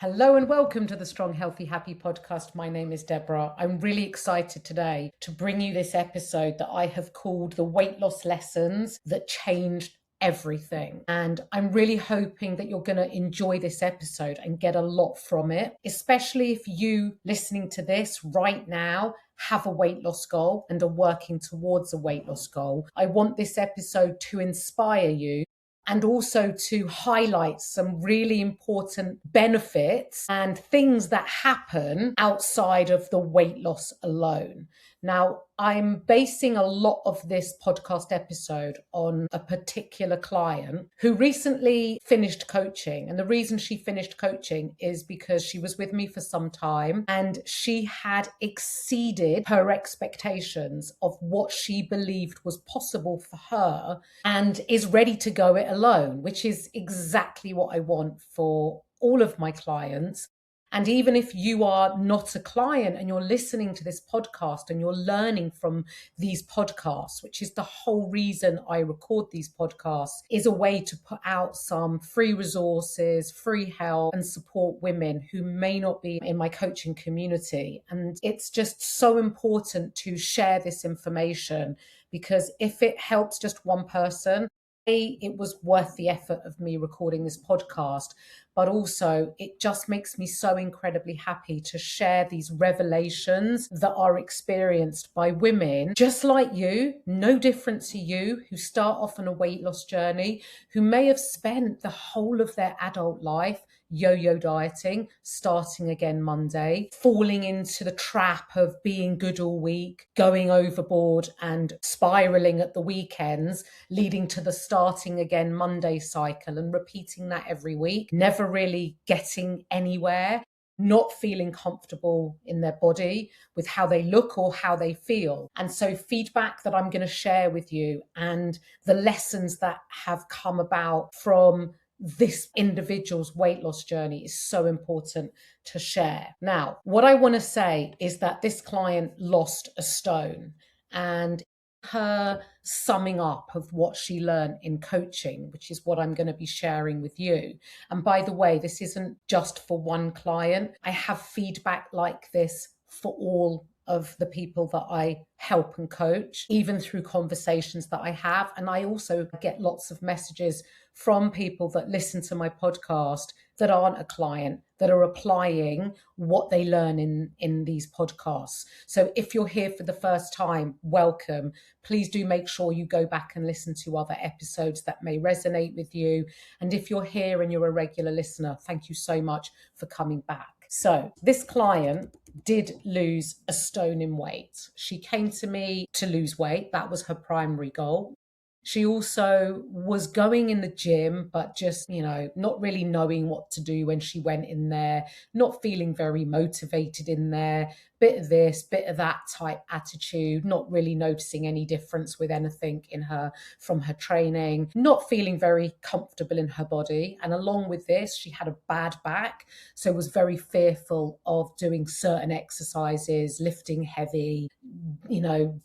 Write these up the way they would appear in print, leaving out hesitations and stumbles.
Hello and welcome to the Strong, Healthy, Happy podcast. My name is Deborah. I'm really excited today to bring you this episode that I have called The Weight Loss Lessons That Changed Everything. And I'm really hoping that you're going to enjoy this episode and get a lot from it, especially if you listening to this right now have a weight loss goal and are working towards a weight loss goal. I want this episode to inspire you and also to highlight some really important benefits and things that happen outside of the weight loss alone. Now, I'm basing a lot of this podcast episode on a particular client who recently finished coaching. And the reason she finished coaching is because she was with me for some time and she had exceeded her expectations of what she believed was possible for her and is ready to go it alone, which is exactly what I want for all of my clients. And even if you are not a client and you're listening to this podcast and you're learning from these podcasts, which is the whole reason I record these podcasts, is a way to put out some free resources, free help, and support women who may not be in my coaching community. And it's just so important to share this information because if it helps just one person, it was worth the effort of me recording this podcast, but also it just makes me so incredibly happy to share these revelations that are experienced by women just like you, no different to you, who start off on a weight loss journey, who may have spent the whole of their adult life yo-yo dieting, starting again Monday, falling into the trap of being good all week, going overboard and spiraling at the weekends, leading to the starting again Monday cycle and repeating that every week, never really getting anywhere, not feeling comfortable in their body with how they look or how they feel. And so feedback that I'm going to share with you and the lessons that have come about from this individual's weight loss journey is so important to share. Now, what I want to say is that this client lost a stone, and her summing up of what she learned in coaching, which is what I'm going to be sharing with you. And by the way, this isn't just for one client. I have feedback like this for all of the people that I help and coach, even through conversations that I have. And I also get lots of messages from people that listen to my podcast that aren't a client, that are applying what they learn in these podcasts. So if you're here for the first time, welcome. Please do make sure you go back and listen to other episodes that may resonate with you. And if you're here and you're a regular listener, thank you so much for coming back. So this client did lose a stone in weight. She came to me to lose weight. That was her primary goal. She also was going in the gym, but just, not really knowing what to do when she went in there, not feeling very motivated in there, bit of this, bit of that type attitude, not really noticing any difference with anything in her from her training, not feeling very comfortable in her body. And along with this, she had a bad back, so was very fearful of doing certain exercises, lifting heavy,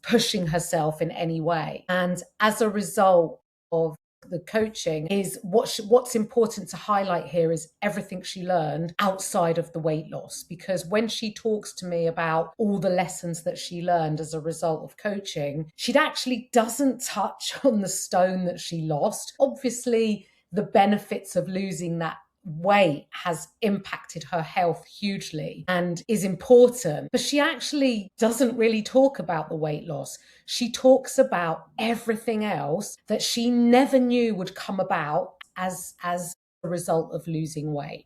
pushing herself in any way. And as a result of the coaching is what's important to highlight here is everything she learned outside of the weight loss, because when she talks to me about all the lessons that she learned as a result of coaching, she actually doesn't touch on the stone that she lost. Obviously, the benefits of losing that weight has impacted her health hugely and is important, but she actually doesn't really talk about the weight loss. She talks about everything else that she never knew would come about as a result of losing weight.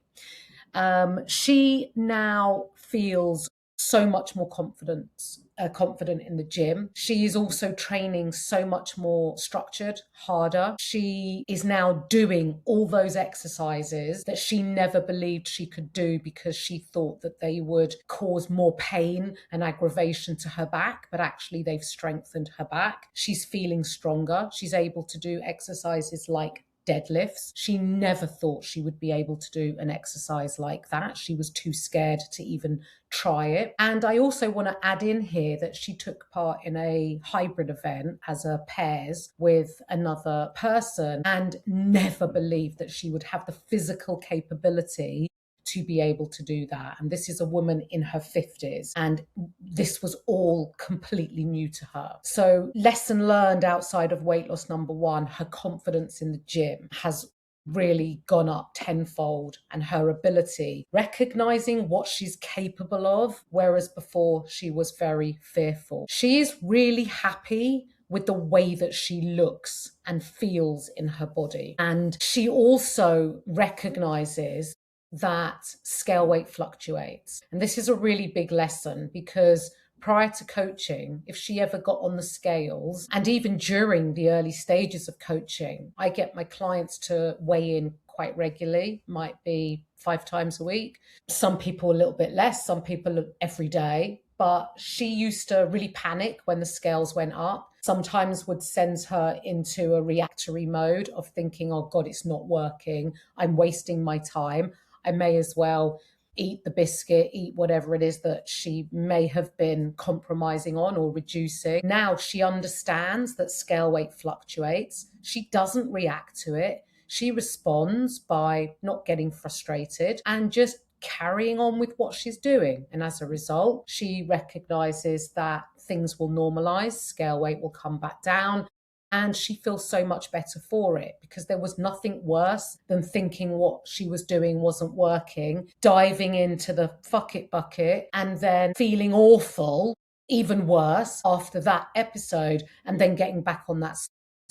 She now feels so much more confident in the gym. She is also training so much more structured, harder. She is now doing all those exercises that she never believed she could do because she thought that they would cause more pain and aggravation to her back, but actually they've strengthened her back. She's feeling stronger. She's able to do exercises like deadlifts. She never thought she would be able to do an exercise like that. She was too scared to even try it. And I also want to add in here that she took part in a hybrid event as a pairs with another person and never believed that she would have the physical capability to be able to do that. And this is a woman in her 50s, and this was all completely new to her. So, lesson learned outside of weight loss number one, her confidence in the gym has really gone up tenfold, and her ability, recognizing what she's capable of, whereas before she was very fearful. She is really happy with the way that she looks and feels in her body. And she also recognizes that scale weight fluctuates. And this is a really big lesson, because prior to coaching, if she ever got on the scales, and even during the early stages of coaching, I get my clients to weigh in quite regularly, might be 5 times a week. Some people a little bit less, some people every day. But she used to really panic when the scales went up. Sometimes would send her into a reactory mode of thinking, oh God, it's not working. I'm wasting my time. I may as well eat the biscuit, eat whatever it is that she may have been compromising on or reducing. Now she understands that scale weight fluctuates. She doesn't react to it. She responds by not getting frustrated and just carrying on with what she's doing. And as a result, she recognizes that things will normalize, scale weight will come back down, and she feels so much better for it, because there was nothing worse than thinking what she was doing wasn't working, diving into the fuck it bucket, and then feeling awful, even worse after that episode, and then getting back on that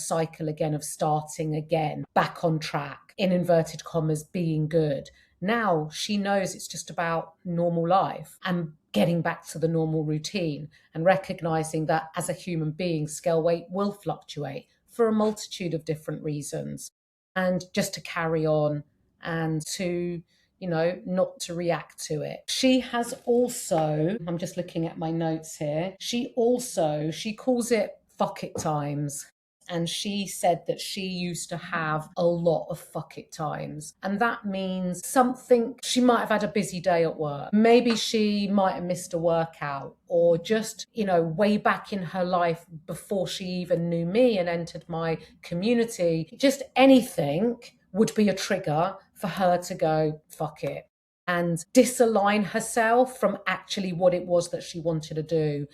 cycle again of starting again, back on track, in inverted commas, being good. Now she knows it's just about normal life and getting back to the normal routine, and recognizing that as a human being, scale weight will fluctuate for a multitude of different reasons. And just to carry on and to, not to react to it. She has also, I'm just looking at my notes here, she calls it fuck it times. And she said that she used to have a lot of fuck it times. And that means she might have had a busy day at work. Maybe she might have missed a workout, or just, way back in her life before she even knew me and entered my community, just anything would be a trigger for her to go, fuck it, and disalign herself from actually what it was that she wanted to do.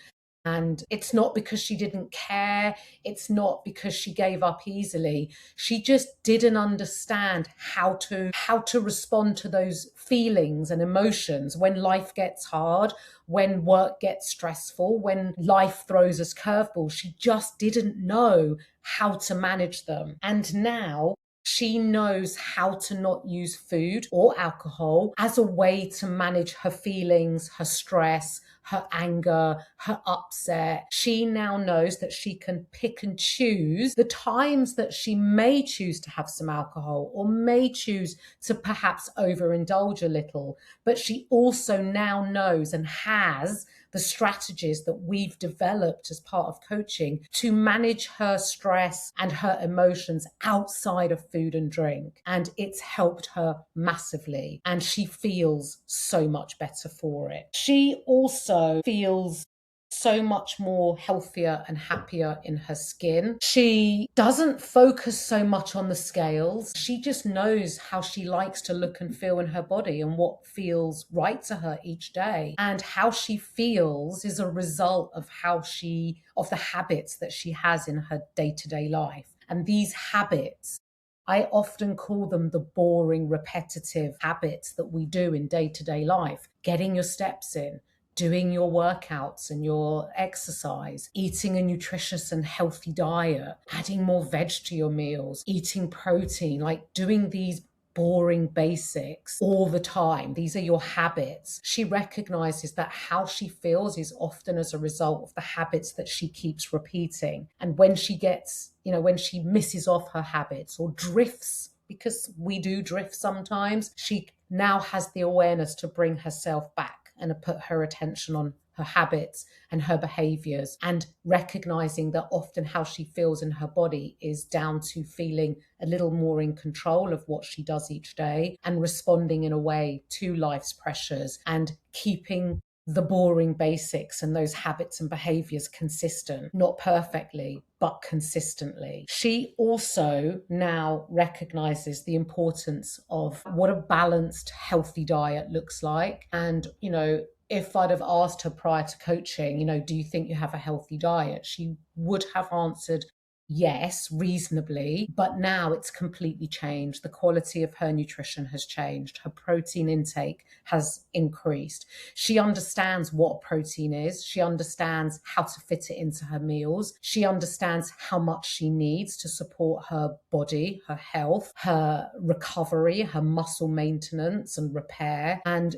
And it's not because she didn't care. It's not because she gave up easily. She just didn't understand how to respond to those feelings and emotions when life gets hard, when work gets stressful, when life throws us curveballs. She just didn't know how to manage them. And now she knows how to not use food or alcohol as a way to manage her feelings, her stress, her anger, her upset. She now knows that she can pick and choose the times that she may choose to have some alcohol, or may choose to perhaps overindulge a little. But she also now knows and has the strategies that we've developed as part of coaching to manage her stress and her emotions outside of food and drink. And it's helped her massively. And she feels so much better for it. She also feels so much more healthier and happier in her skin. She doesn't focus so much on the scales. She just knows how she likes to look and feel in her body and what feels right to her each day. And how she feels is a result of of the habits that she has in her day-to-day life. And these habits, I often call them the boring, repetitive habits that we do in day-to-day life. Getting your steps in, doing your workouts and your exercise, eating a nutritious and healthy diet, adding more veg to your meals, eating protein, like doing these boring basics all the time. These are your habits. She recognizes that how she feels is often as a result of the habits that she keeps repeating. And when she when she misses off her habits or drifts, because we do drift sometimes, she now has the awareness to bring herself back and put her attention on her habits and her behaviors, and recognizing that often how she feels in her body is down to feeling a little more in control of what she does each day and responding in a way to life's pressures and keeping the boring basics and those habits and behaviors consistent, not perfectly, but consistently. She also now recognizes the importance of what a balanced, healthy diet looks like. And, if I'd have asked her prior to coaching, do you think you have a healthy diet? She would have answered yes, reasonably, but now it's completely changed. The quality of her nutrition has changed. Her protein intake has increased. She understands what protein is. She understands how to fit it into her meals. She understands how much she needs to support her body, her health, her recovery, her muscle maintenance and repair. And,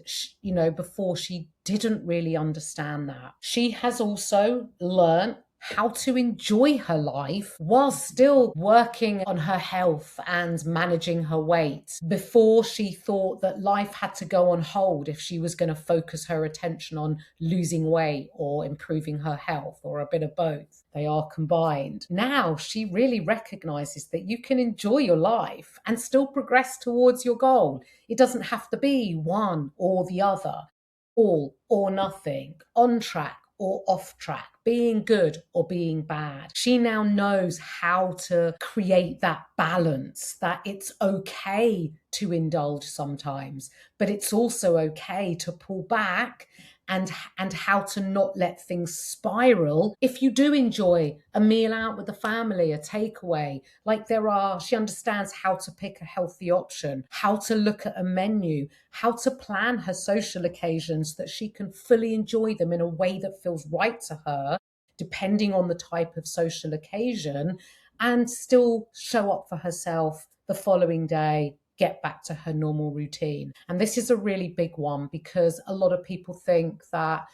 before she didn't really understand that. She has also learned how to enjoy her life while still working on her health and managing her weight. Before, she thought that life had to go on hold if she was going to focus her attention on losing weight or improving her health, or a bit of both. They are combined. Now she really recognizes that you can enjoy your life and still progress towards your goal. It doesn't have to be one or the other, all or nothing, on track or off track, being good or being bad. She now knows how to create that balance, that it's okay to indulge sometimes, but it's also okay to pull back, and how to not let things spiral. If you do enjoy a meal out with the family, a takeaway, she understands how to pick a healthy option, how to look at a menu, how to plan her social occasions that she can fully enjoy them in a way that feels right to her, depending on the type of social occasion, and still show up for herself the following day, get back to her normal routine. And this is a really big one, because a lot of people think that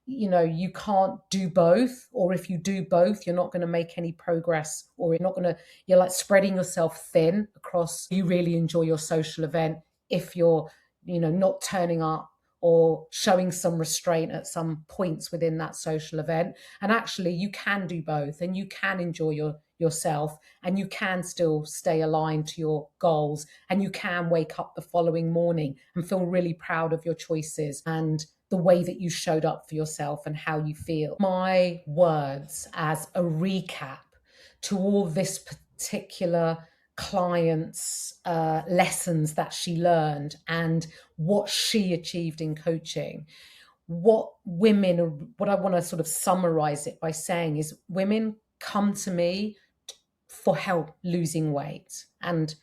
you can't do both, or if you do both, you're not going to make any progress, or you're like spreading yourself thin across. You really enjoy your social event if you're not turning up or showing some restraint at some points within that social event. And actually, you can do both, and you can enjoy yourself, and you can still stay aligned to your goals, and you can wake up the following morning and feel really proud of your choices and the way that you showed up for yourself and how you feel. My words as a recap to all this particular client's lessons that she learned and what she achieved in coaching. What I want to sort of summarize it by saying is, women come to me for help losing weight, and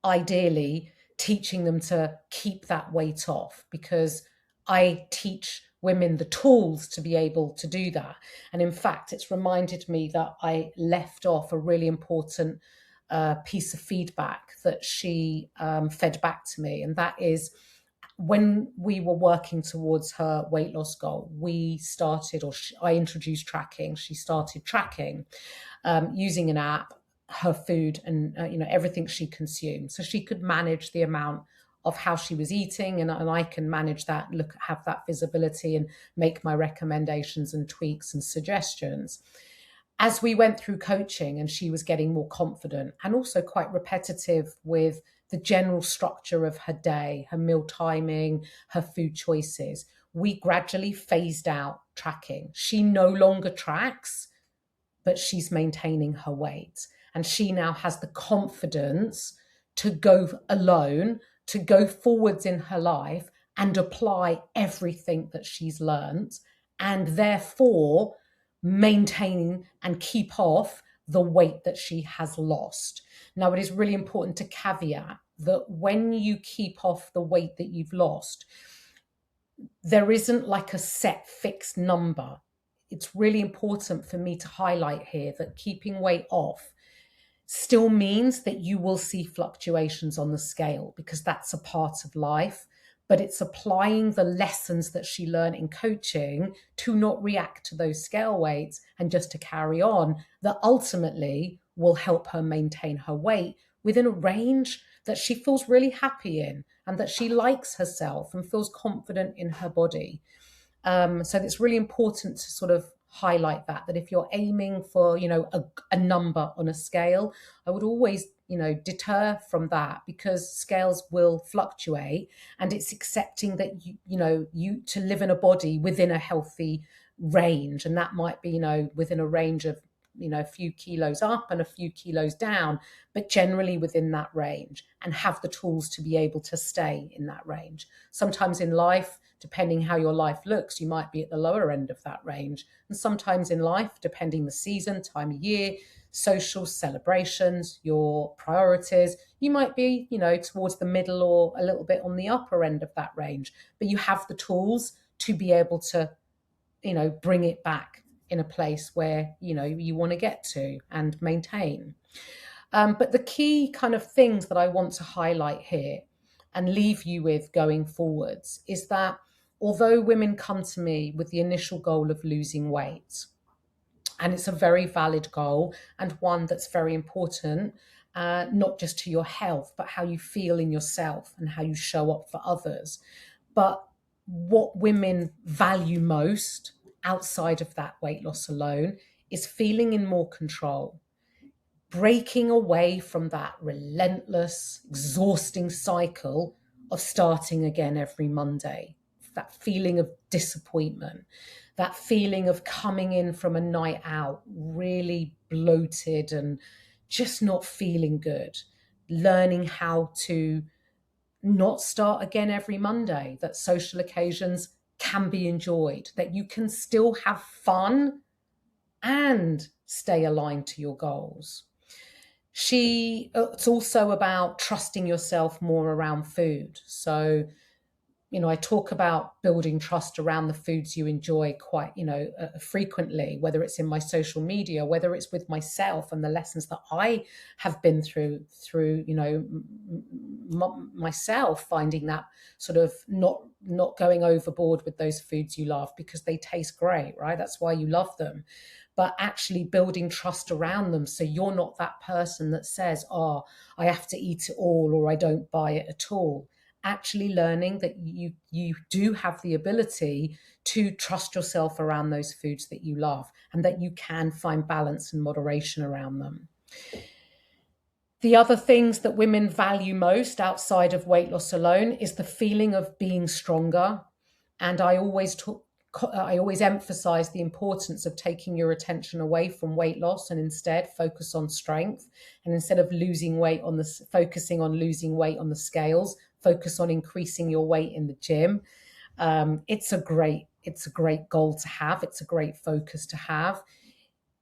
ideally teaching them to keep that weight off, because I teach women the tools to be able to do that. And in fact, it's reminded me that I left off a really important piece of feedback that she fed back to me. And that is, when we were working towards her weight loss goal, I introduced tracking. She started tracking using an app, her food and everything she consumed, so she could manage the amount of how she was eating, and I can manage that, have that visibility and make my recommendations and tweaks and suggestions. As we went through coaching and she was getting more confident and also quite repetitive with the general structure of her day, her meal timing, her food choices, we gradually phased out tracking. She no longer tracks, but she's maintaining her weight. And she now has the confidence to go alone, to go forwards in her life and apply everything that she's learned, and therefore maintain and keep off the weight that she has lost. Now, it is really important to caveat that when you keep off the weight that you've lost, there isn't like a set fixed number. It's really important for me to highlight here that keeping weight off still means that you will see fluctuations on the scale, because that's a part of life. But it's applying the lessons that she learned in coaching to not react to those scale weights and just to carry on, that ultimately will help her maintain her weight within a range that she feels really happy in, and that she likes herself and feels confident in her body. So it's really important to sort of highlight that if you're aiming for, a number on a scale, I would always deter from that, because scales will fluctuate, and it's accepting that you to live in a body within a healthy range, and that might be within a range of a few kilos up and a few kilos down, but generally within that range, and have the tools to be able to stay in that range. Sometimes in life, depending how your life looks, you might be at the lower end of that range, and sometimes in life, depending the season, time of year, social celebrations, your priorities, you might be towards the middle or a little bit on the upper end of that range, but you have the tools to be able to bring it back in a place where you want to get to and maintain. But the key kind of things that I want to highlight here and leave you with going forwards is that although women come to me with the initial goal of losing weight, and it's a very valid goal and one that's very important, not just to your health, but how you feel in yourself and how you show up for others. But what women value most outside of that weight loss alone is feeling in more control, breaking away from that relentless, exhausting cycle of starting again every Monday, that feeling of disappointment, that feeling of coming in from a night out really bloated and just not feeling good, learning how to not start again every Monday, that social occasions can be enjoyed, that you can still have fun and stay aligned to your goals. It's also about trusting yourself more around food. So, I talk about building trust around the foods you enjoy quite, frequently, whether it's in my social media, whether it's with myself and the lessons that I have been through, myself, finding that sort of not going overboard with those foods you love because they taste great, right? That's why you love them. But actually building trust around them, so you're not that person that says, oh, I have to eat it all or I don't buy it at all. Actually learning that you do have the ability to trust yourself around those foods that you love, and that you can find balance and moderation around them. The other things that women value most outside of weight loss alone is the feeling of being stronger. And I always emphasize the importance of taking your attention away from weight loss and instead focus on strength. And instead of focusing on losing weight on the scales, focus on increasing your weight in the gym. It's a great goal to have. It's a great focus to have.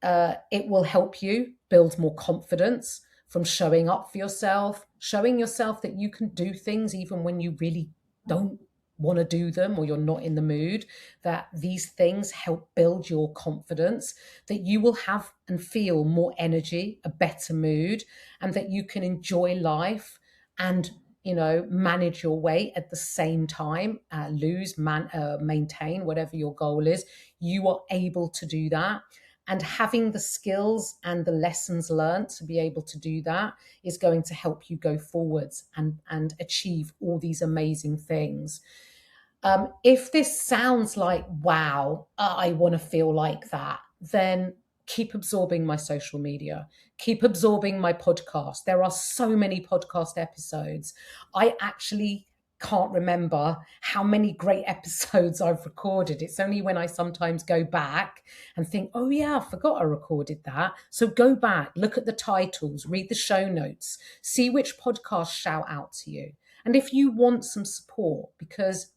It will help you build more confidence from showing up for yourself, showing yourself that you can do things even when you really don't want to do them or you're not in the mood, that these things help build your confidence, that you will have and feel more energy, a better mood, and that you can enjoy life and manage your weight at the same time, maintain whatever your goal is. You are able to do that. And having the skills and the lessons learned to be able to do that is going to help you go forwards and achieve all these amazing things. If this sounds like, wow, I want to feel like that, then keep absorbing my social media, keep absorbing my podcast. There are so many podcast episodes. I actually can't remember how many great episodes I've recorded. It's only when I sometimes go back and think, oh yeah, I forgot I recorded that. So go back, look at the titles, read the show notes, see which podcasts shout out to you. And if you want some support, because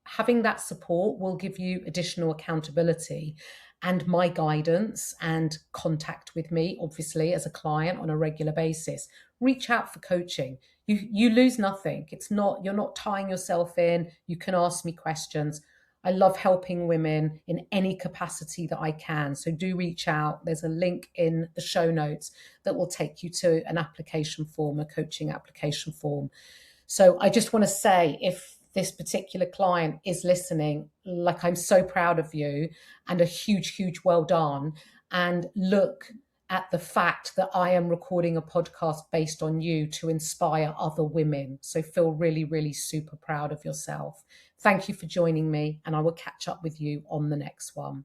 having that support will give you additional accountability and my guidance and contact with me, obviously, as a client on a regular basis. Reach out for coaching. You lose nothing. You're not tying yourself in. You can ask me questions. I love helping women in any capacity that I can. So do reach out. There's a link in the show notes that will take you to an application form, a coaching application form. So I just want to say, if this particular client is listening, like, I'm so proud of you and a huge, huge well done. And look at the fact that I am recording a podcast based on you to inspire other women. So feel really, really super proud of yourself. Thank you for joining me, and I will catch up with you on the next one.